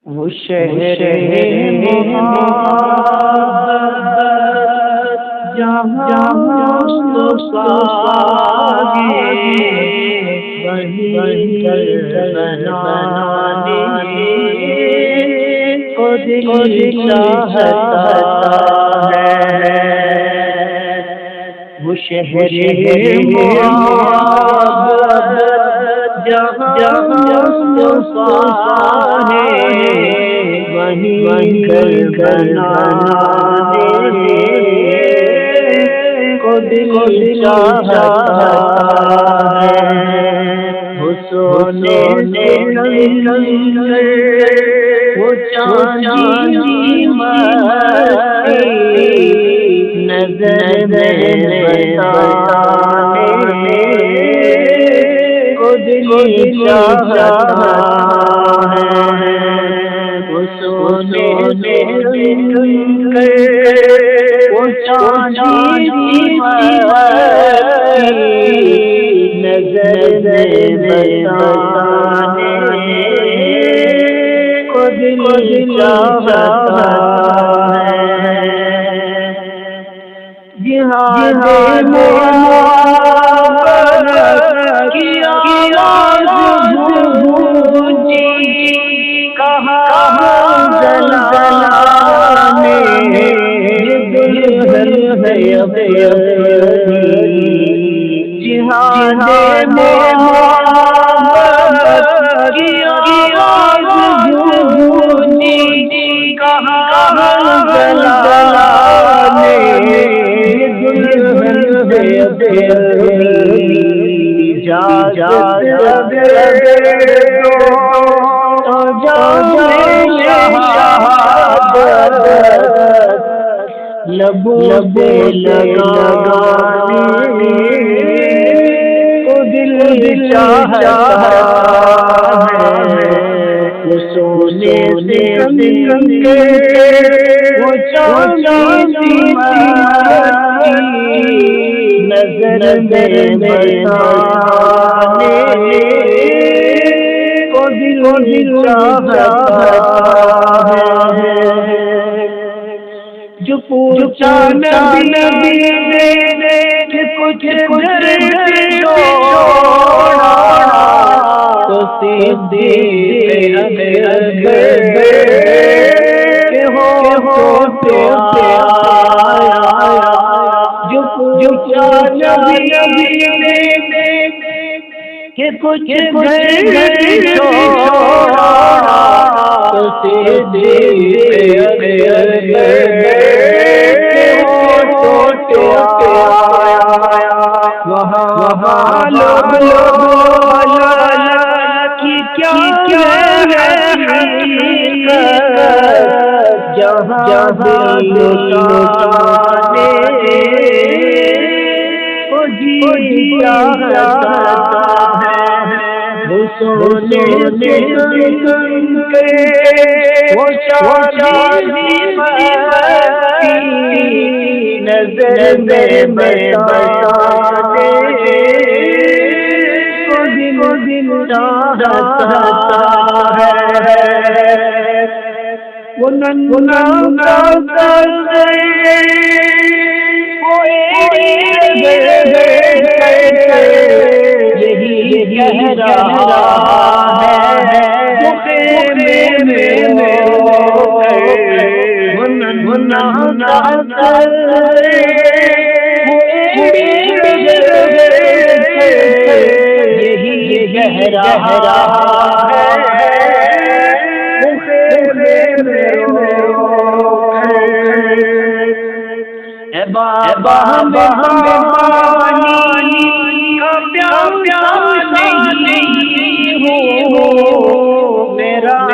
وہ شہر محبت جہاں وہیں بنانے کو دل چاہتا ہے۔ وہ شہر محبت جہاں وہیں گھر بنانے کو دل چاہتا ہے۔ وہ سونے سے وہ چاندی نظر بتانے کو دل چاہتا ہے۔ وہ سونے سے وہ چاندی نظر بتانے کو دل چاہتا ہے۔ جہاد محبت کی آواز گونجی کہاں زلزلہ میں دلہن ہے جہاد محبت کی آواز گونجی کہاں زلزلہ میں لبوں پہ لگانے کو دل چاہتا ہے۔ وہ سونے سے وہ چاندی نظر بتانے کو دل چاہتا ہے۔ جو پوچھا نبی نے کہ کچھ گھر چھوڑا تو صدیق اکبر کہ ہو آیا۔ جو پوچھا نبی نے کہ کچھ گھر چھوڑا تو صدیق اکبر وہاں لوگ کی کیا ہے حقیقت جہاں دل لٹانے کو جی چاہتا ہے۔ وہ سونے سے وہ چاندی نظر بتانے کو دل چاہتا ہے۔ وہ ننگا یہی کہہ رہا ہے یہی کہہ رہا میرا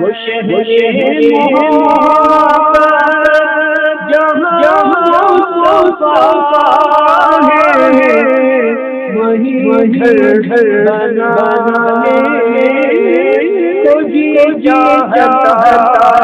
وہ شہر محبت وہی گھر بنانے کو جی چاہتا